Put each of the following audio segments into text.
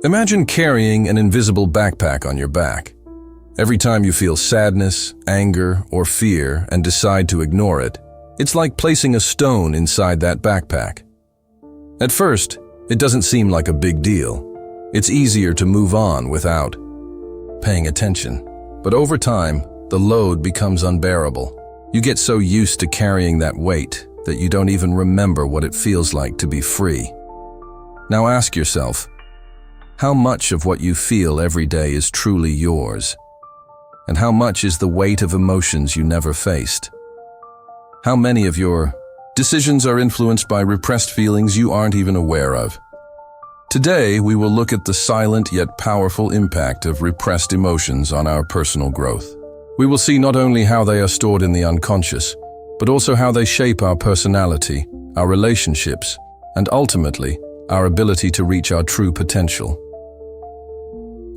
Imagine carrying an invisible backpack on your back. Every time you feel sadness, anger, or fear and decide to ignore it, it's like placing a stone inside that backpack. At first, it doesn't seem like a big deal. It's easier to move on without paying attention. But over time, the load becomes unbearable. You get so used to carrying that weight that you don't even remember what it feels like to be free. Now ask yourself, how much of what you feel every day is truly yours? And how much is the weight of emotions you never faced? How many of your decisions are influenced by repressed feelings you aren't even aware of? Today, we will look at the silent yet powerful impact of repressed emotions on our personal growth. We will see not only how they are stored in the unconscious, but also how they shape our personality, our relationships, and ultimately, our ability to reach our true potential.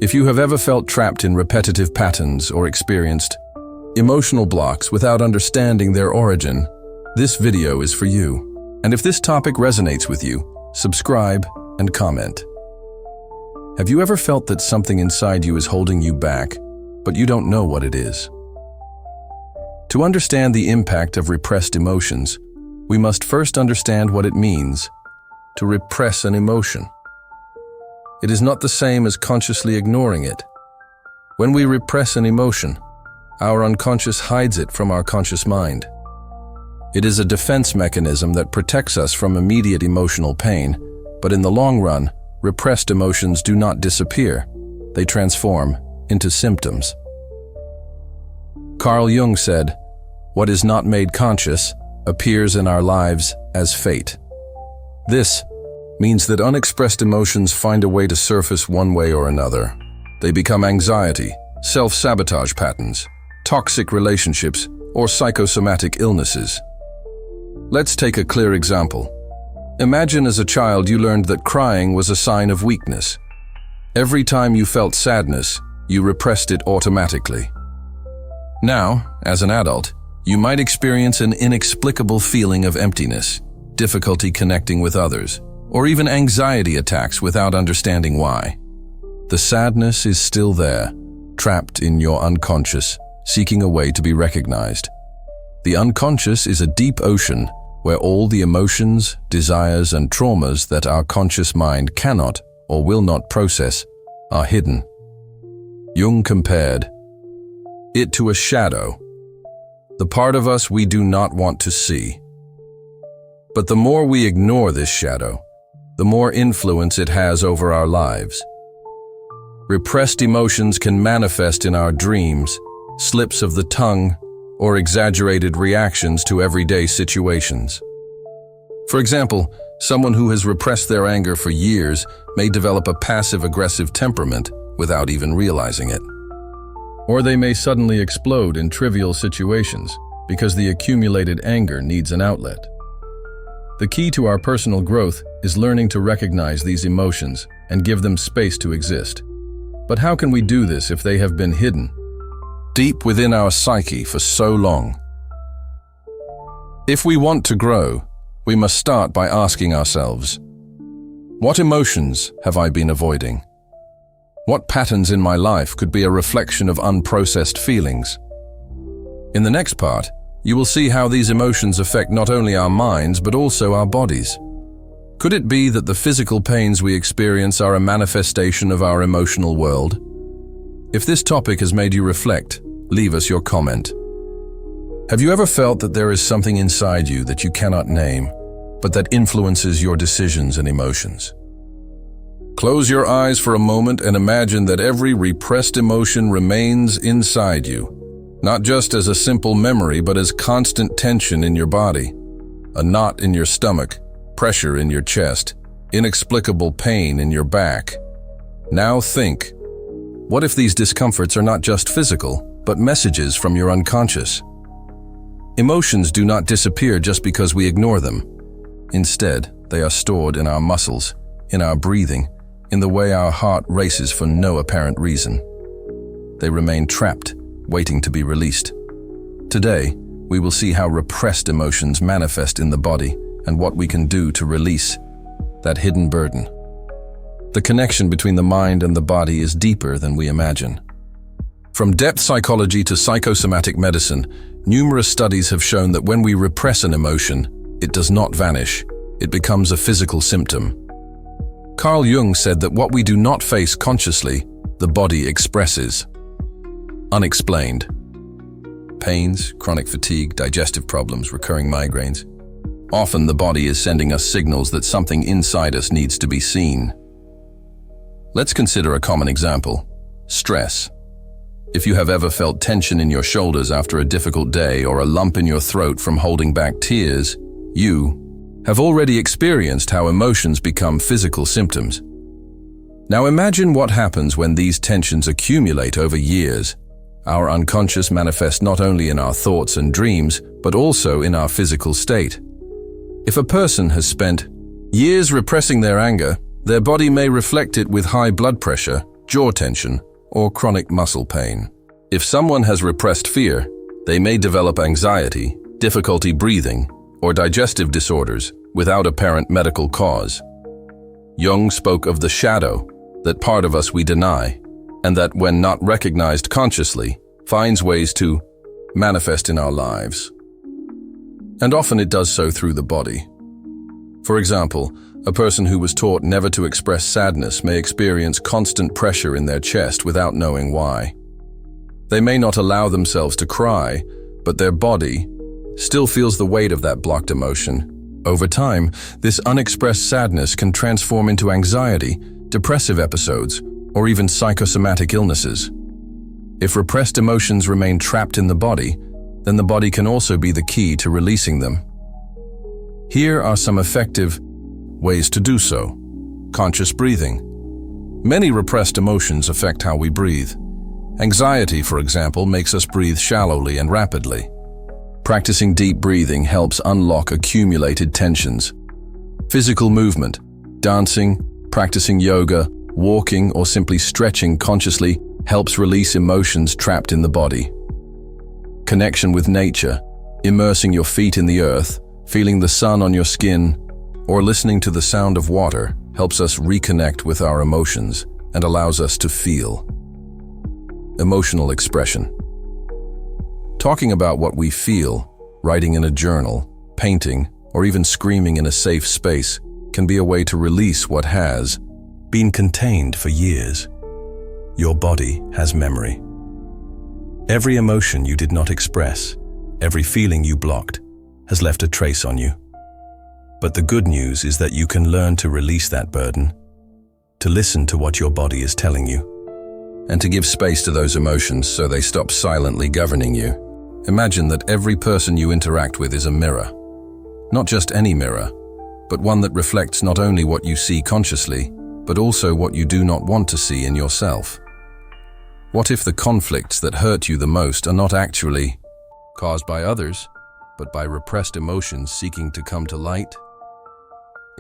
If you have ever felt trapped in repetitive patterns or experienced emotional blocks without understanding their origin, this video is for you. And if this topic resonates with you, subscribe and comment. Have you ever felt that something inside you is holding you back, but you don't know what it is? To understand the impact of repressed emotions, we must first understand what it means to repress an emotion. It is not the same as consciously ignoring it. When we repress an emotion, our unconscious hides it from our conscious mind. It is a defense mechanism that protects us from immediate emotional pain, but in the long run, repressed emotions do not disappear. They transform into symptoms. Carl Jung said, "What is not made conscious appears in our lives as fate." This means that unexpressed emotions find a way to surface one way or another. They become anxiety, self-sabotage patterns, toxic relationships, or psychosomatic illnesses. Let's take a clear example. Imagine as a child you learned that crying was a sign of weakness. Every time you felt sadness, you repressed it automatically. Now, as an adult, you might experience an inexplicable feeling of emptiness, difficulty connecting with others, or even anxiety attacks without understanding why. The sadness is still there, trapped in your unconscious, seeking a way to be recognized. The unconscious is a deep ocean where all the emotions, desires, and traumas that our conscious mind cannot or will not process are hidden. Jung compared it to a shadow, the part of us we do not want to see. But the more we ignore this shadow, the more influence it has over our lives. Repressed emotions can manifest in our dreams, slips of the tongue, or exaggerated reactions to everyday situations. For example, someone who has repressed their anger for years may develop a passive-aggressive temperament without even realizing it. Or they may suddenly explode in trivial situations because the accumulated anger needs an outlet. The key to our personal growth is learning to recognize these emotions and give them space to exist. But how can we do this if they have been hidden deep within our psyche for so long? If we want to grow, we must start by asking ourselves, what emotions have I been avoiding? What patterns in my life could be a reflection of unprocessed feelings? In the next part, you will see how these emotions affect not only our minds but also our bodies. Could it be that the physical pains we experience are a manifestation of our emotional world? If this topic has made you reflect, leave us your comment. Have you ever felt that there is something inside you that you cannot name, but that influences your decisions and emotions? Close your eyes for a moment and imagine that every repressed emotion remains inside you, not just as a simple memory, but as constant tension in your body, a knot in your stomach, pressure in your chest, inexplicable pain in your back. Now think, what if these discomforts are not just physical, but messages from your unconscious? Emotions do not disappear just because we ignore them. Instead, they are stored in our muscles, in our breathing, in the way our heart races for no apparent reason. They remain trapped, waiting to be released. Today, we will see how repressed emotions manifest in the body and what we can do to release that hidden burden. The connection between the mind and the body is deeper than we imagine. From depth psychology to psychosomatic medicine, numerous studies have shown that when we repress an emotion, it does not vanish. It becomes a physical symptom. Carl Jung said that what we do not face consciously, the body expresses. Unexplained. Pains, chronic fatigue, digestive problems, recurring migraines. Often the body is sending us signals that something inside us needs to be seen. Let's consider a common example: stress. If you have ever felt tension in your shoulders after a difficult day or a lump in your throat from holding back tears, you have already experienced how emotions become physical symptoms. Now imagine what happens when these tensions accumulate over years. Our unconscious manifests not only in our thoughts and dreams, but also in our physical state. If a person has spent years repressing their anger, their body may reflect it with high blood pressure, jaw tension, or chronic muscle pain. If someone has repressed fear, they may develop anxiety, difficulty breathing, or digestive disorders without apparent medical cause. Jung spoke of the shadow, that part of us we deny, and that when not recognized consciously, finds ways to manifest in our lives. And often it does so through the body. For example, a person who was taught never to express sadness may experience constant pressure in their chest without knowing why. They may not allow themselves to cry, but their body still feels the weight of that blocked emotion. Over time, this unexpressed sadness can transform into anxiety, depressive episodes, or even psychosomatic illnesses. If repressed emotions remain trapped in the body, then the body can also be the key to releasing them. Here are some effective ways to do so. Conscious breathing. Many repressed emotions affect how we breathe. Anxiety, for example, makes us breathe shallowly and rapidly. Practicing deep breathing helps unlock accumulated tensions. Physical movement. Dancing, practicing yoga, walking, or simply stretching consciously helps release emotions trapped in the body. Connection with nature. Immersing your feet in the earth, feeling the sun on your skin, or listening to the sound of water helps us reconnect with our emotions and allows us to feel. Emotional expression. Talking about what we feel, writing in a journal, painting, or even screaming in a safe space can be a way to release what has been contained for years. Your body has memory. Every emotion you did not express, every feeling you blocked, has left a trace on you. But the good news is that you can learn to release that burden, to listen to what your body is telling you, and to give space to those emotions so they stop silently governing you. Imagine that every person you interact with is a mirror. Not just any mirror, but one that reflects not only what you see consciously, but also what you do not want to see in yourself. What if the conflicts that hurt you the most are not actually caused by others, but by repressed emotions seeking to come to light?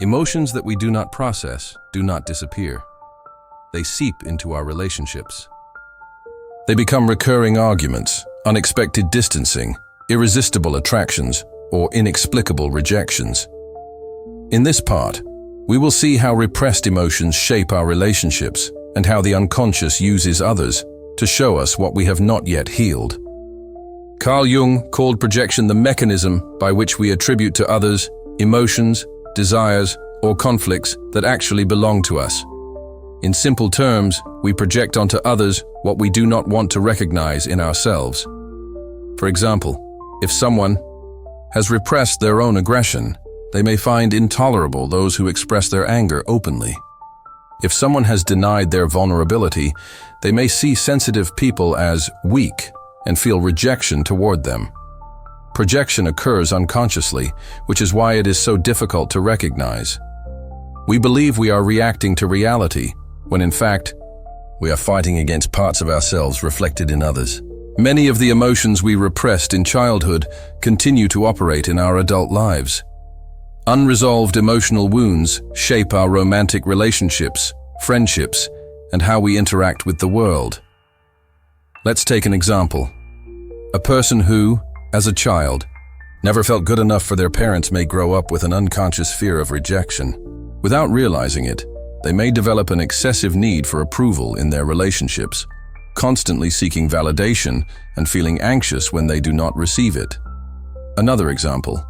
Emotions that we do not process do not disappear. They seep into our relationships. They become recurring arguments, unexpected distancing, irresistible attractions, or inexplicable rejections. In this part, we will see how repressed emotions shape our relationships and how the unconscious uses others to show us what we have not yet healed. Carl Jung called projection the mechanism by which we attribute to others emotions, desires, or conflicts that actually belong to us. In simple terms, we project onto others what we do not want to recognize in ourselves. For example, if someone has repressed their own aggression, they may find intolerable those who express their anger openly. If someone has denied their vulnerability, they may see sensitive people as weak and feel rejection toward them. Projection occurs unconsciously, which is why it is so difficult to recognize. We believe we are reacting to reality, when in fact, we are fighting against parts of ourselves reflected in others. Many of the emotions we repressed in childhood continue to operate in our adult lives. Unresolved emotional wounds shape our romantic relationships, friendships, and how we interact with the world. Let's take an example. A person who, as a child, never felt good enough for their parents may grow up with an unconscious fear of rejection. Without realizing it, They may develop an excessive need for approval in their relationships, constantly seeking validation and feeling anxious when they do not receive it. Another example,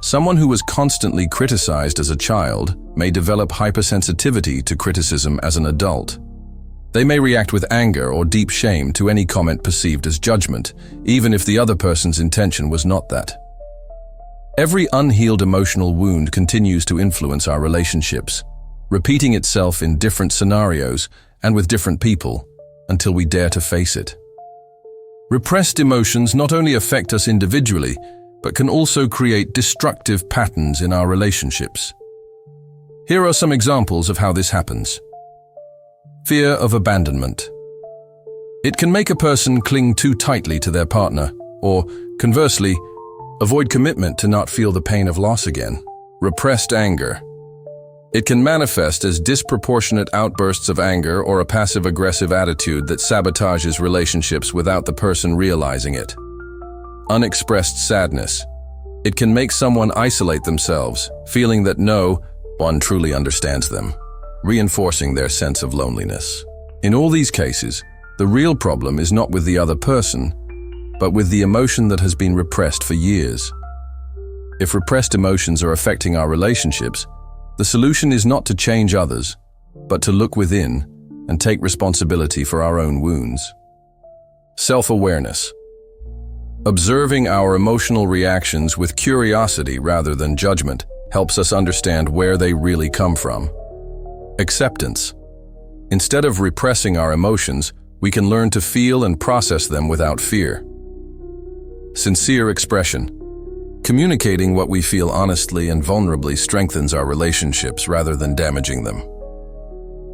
someone who was constantly criticized as a child may develop hypersensitivity to criticism as an adult. They may react with anger or deep shame to any comment perceived as judgment, even if the other person's intention was not that. Every unhealed emotional wound continues to influence our relationships, repeating itself in different scenarios and with different people until we dare to face it. Repressed emotions not only affect us individually, but can also create destructive patterns in our relationships. Here are some examples of how this happens. Fear of abandonment. It can make a person cling too tightly to their partner, or, conversely, avoid commitment to not feel the pain of loss again. Repressed anger. It can manifest as disproportionate outbursts of anger or a passive-aggressive attitude that sabotages relationships without the person realizing it. Unexpressed sadness. It can make someone isolate themselves, feeling that no one truly understands them, reinforcing their sense of loneliness. In all these cases, the real problem is not with the other person, but with the emotion that has been repressed for years. If repressed emotions are affecting our relationships, the solution is not to change others, but to look within and take responsibility for our own wounds. Self-awareness. Observing our emotional reactions with curiosity rather than judgment helps us understand where they really come from. Acceptance. Instead of repressing our emotions, we can learn to feel and process them without fear. Sincere expression. Communicating what we feel honestly and vulnerably strengthens our relationships rather than damaging them.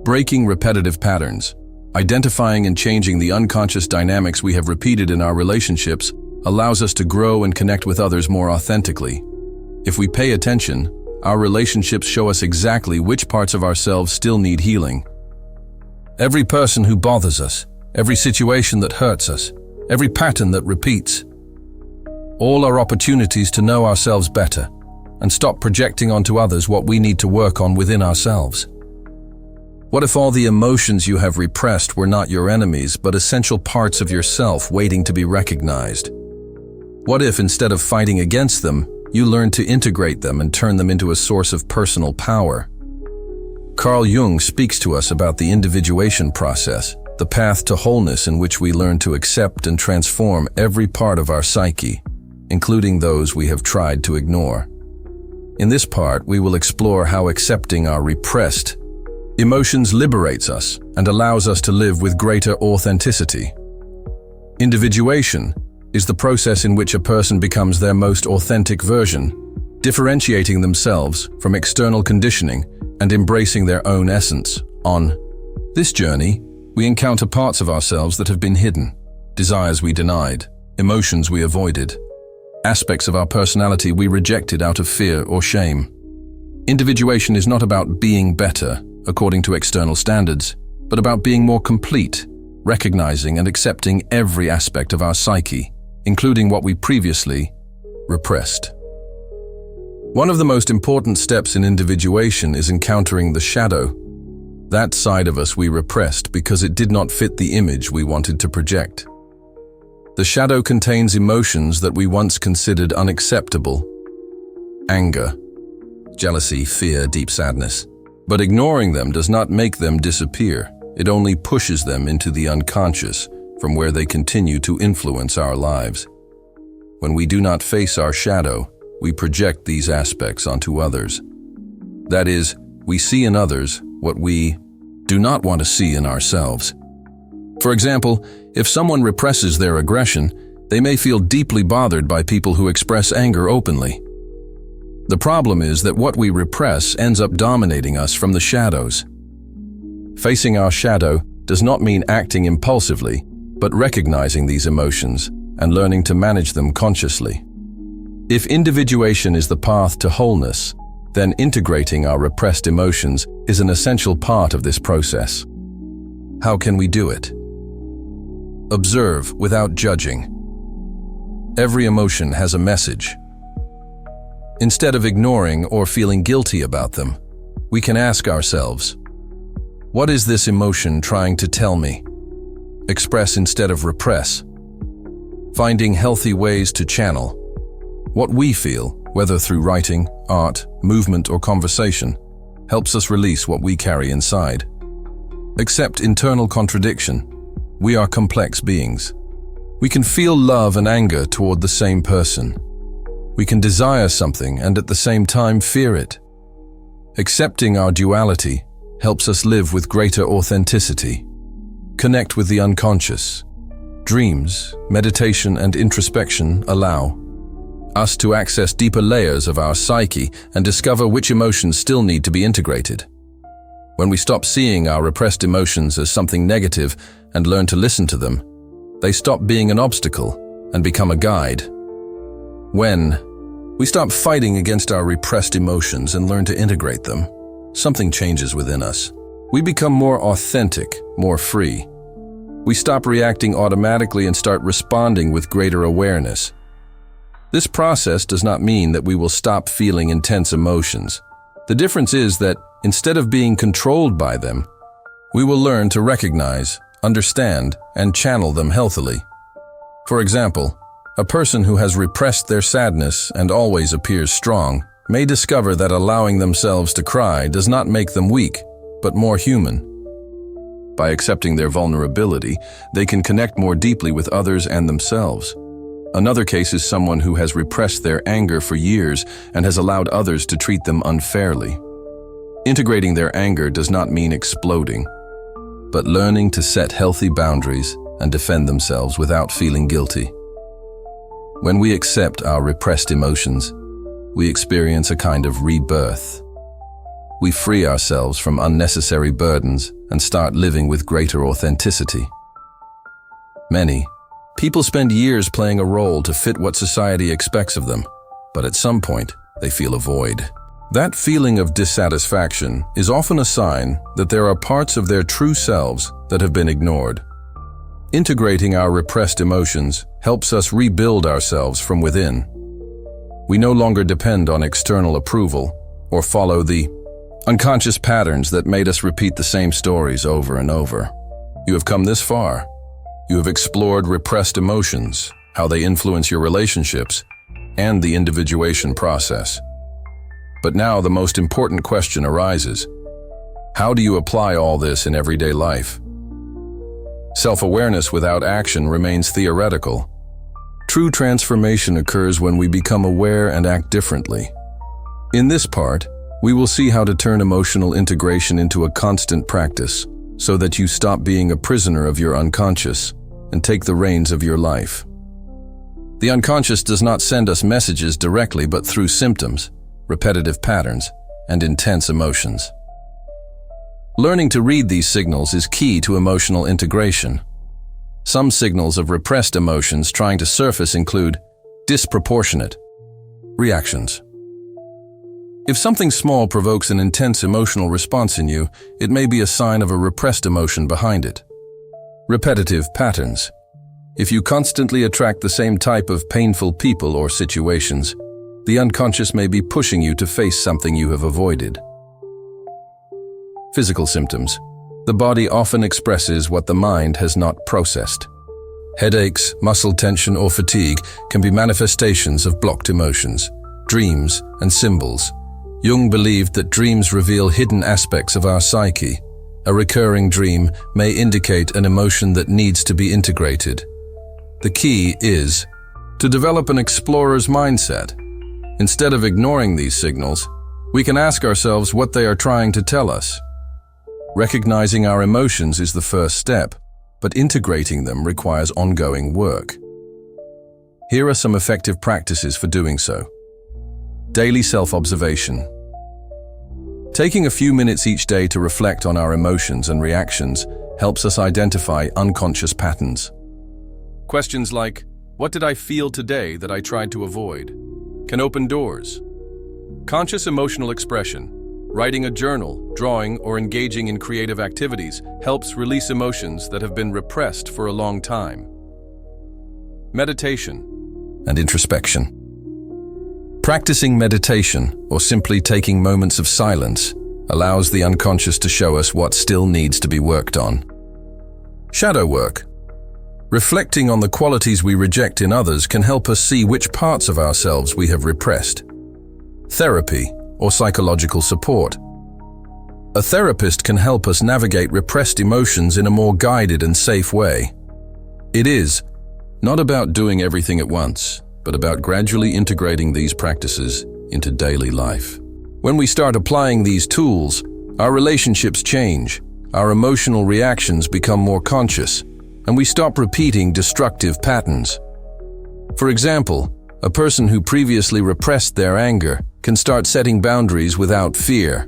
Breaking repetitive patterns. Identifying and changing the unconscious dynamics we have repeated in our relationships allows us to grow and connect with others more authentically. If we pay attention, our relationships show us exactly which parts of ourselves still need healing. Every person who bothers us, every situation that hurts us, every pattern that repeats, all are opportunities to know ourselves better and stop projecting onto others what we need to work on within ourselves. What if all the emotions you have repressed were not your enemies, but essential parts of yourself waiting to be recognized? What if, instead of fighting against them, you learned to integrate them and turn them into a source of personal power? Carl Jung speaks to us about the individuation process, the path to wholeness in which we learn to accept and transform every part of our psyche, including those we have tried to ignore. In this part, we will explore how accepting our repressed emotions liberates us and allows us to live with greater authenticity. Individuation is the process in which a person becomes their most authentic version, differentiating themselves from external conditioning and embracing their own essence. On this journey, we encounter parts of ourselves that have been hidden, desires we denied, emotions we avoided, aspects of our personality we rejected out of fear or shame. Individuation is not about being better, according to external standards, but about being more complete, recognizing and accepting every aspect of our psyche, including what we previously repressed. One of the most important steps in individuation is encountering the shadow, that side of us we repressed because it did not fit the image we wanted to project. The shadow contains emotions that we once considered unacceptable: anger, jealousy, fear, deep sadness. But ignoring them does not make them disappear. It only pushes them into the unconscious, from where they continue to influence our lives. When we do not face our shadow, we project these aspects onto others. That is, we see in others what we do not want to see in ourselves. For example, if someone represses their aggression, they may feel deeply bothered by people who express anger openly. The problem is that what we repress ends up dominating us from the shadows. Facing our shadow does not mean acting impulsively, but recognizing these emotions and learning to manage them consciously. If individuation is the path to wholeness, then integrating our repressed emotions is an essential part of this process. How can we do it? Observe without judging. Every emotion has a message. Instead of ignoring or feeling guilty about them, we can ask ourselves, What is this emotion trying to tell me? Express instead of repress. Finding healthy ways to channel what we feel, whether through writing, art, movement, or conversation, helps us release what we carry inside. Accept internal contradiction. We are complex beings. We can feel love and anger toward the same person. We can desire something and at the same time fear it. Accepting our duality helps us live with greater authenticity. Connect with the unconscious. Dreams, meditation, and introspection allow us to access deeper layers of our psyche and discover which emotions still need to be integrated. When we stop seeing our repressed emotions as something negative and learn to listen to them, they stop being an obstacle and become a guide. When we stop fighting against our repressed emotions and learn to integrate them, something changes within us. We become more authentic, more free. We stop reacting automatically and start responding with greater awareness. This process does not mean that we will stop feeling intense emotions. The difference is that instead of being controlled by them, we will learn to recognize, understand, and channel them healthily. For example, a person who has repressed their sadness and always appears strong may discover that allowing themselves to cry does not make them weak, but more human. By accepting their vulnerability, they can connect more deeply with others and themselves. Another case is someone who has repressed their anger for years and has allowed others to treat them unfairly. Integrating their anger does not mean exploding, but learning to set healthy boundaries and defend themselves without feeling guilty. When we accept our repressed emotions, we experience a kind of rebirth. We free ourselves from unnecessary burdens and start living with greater authenticity. Many people spend years playing a role to fit what society expects of them, but at some point, they feel a void. That feeling of dissatisfaction is often a sign that there are parts of their true selves that have been ignored. Integrating our repressed emotions helps us rebuild ourselves from within. We no longer depend on external approval or follow the unconscious patterns that made us repeat the same stories over and over. You have come this far. You have explored repressed emotions, how they influence your relationships, and the individuation process. But now the most important question arises. How do you apply all this in everyday life? Self-awareness without action remains theoretical. True transformation occurs when we become aware and act differently. In this part, we will see how to turn emotional integration into a constant practice, so that you stop being a prisoner of your unconscious and take the reins of your life. The unconscious does not send us messages directly, but through symptoms, repetitive patterns, and intense emotions. Learning to read these signals is key to emotional integration. Some signals of repressed emotions trying to surface include disproportionate reactions. If something small provokes an intense emotional response in you, it may be a sign of a repressed emotion behind it. Repetitive patterns. If you constantly attract the same type of painful people or situations, the unconscious may be pushing you to face something you have avoided. Physical symptoms. The body often expresses what the mind has not processed. Headaches, muscle tension, or fatigue can be manifestations of blocked emotions, dreams, and symbols. Jung believed that dreams reveal hidden aspects of our psyche. A recurring dream may indicate an emotion that needs to be integrated. The key is to develop an explorer's mindset. Instead of ignoring these signals, we can ask ourselves what they are trying to tell us. Recognizing our emotions is the first step, but integrating them requires ongoing work. Here are some effective practices for doing so. Daily self-observation. Taking a few minutes each day to reflect on our emotions and reactions helps us identify unconscious patterns. Questions like, what did I feel today that I tried to avoid, can open doors. Conscious emotional expression. Writing a journal, drawing, or engaging in creative activities helps release emotions that have been repressed for a long time. Meditation and introspection. Practicing meditation, or simply taking moments of silence, allows the unconscious to show us what still needs to be worked on. Shadow work. Reflecting on the qualities we reject in others can help us see which parts of ourselves we have repressed. Therapy or psychological support. A therapist can help us navigate repressed emotions in a more guided and safe way. It is not about doing everything at once, but about gradually integrating these practices into daily life. When we start applying these tools, our relationships change, our emotional reactions become more conscious, and we stop repeating destructive patterns. For example, a person who previously repressed their anger can start setting boundaries without fear.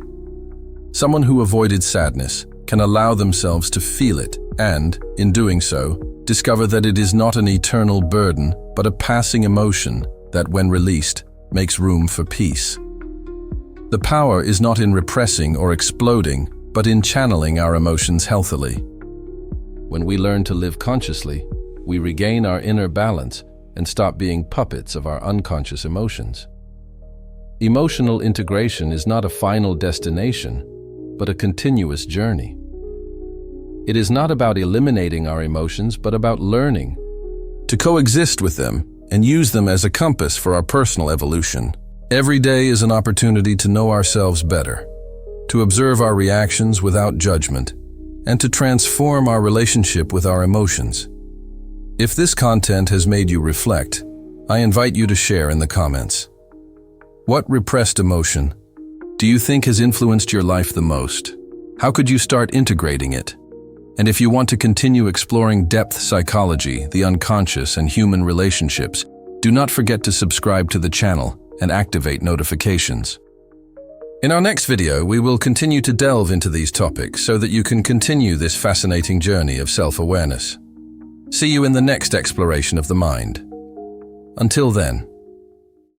Someone who avoided sadness can allow themselves to feel it and, in doing so, discover that it is not an eternal burden, but a passing emotion that, when released, makes room for peace. The power is not in repressing or exploding, but in channeling our emotions healthily. When we learn to live consciously, we regain our inner balance and stop being puppets of our unconscious emotions. Emotional integration is not a final destination, but a continuous journey. It is not about eliminating our emotions, but about learning to coexist with them and use them as a compass for our personal evolution. Every day is an opportunity to know ourselves better, to observe our reactions without judgment, and to transform our relationship with our emotions. If this content has made you reflect, I invite you to share in the comments. What repressed emotion do you think has influenced your life the most? How could you start integrating it? And if you want to continue exploring depth psychology, the unconscious, and human relationships, do not forget to subscribe to the channel and activate notifications. In our next video, we will continue to delve into these topics so that you can continue this fascinating journey of self-awareness. See you in the next exploration of the mind. Until then,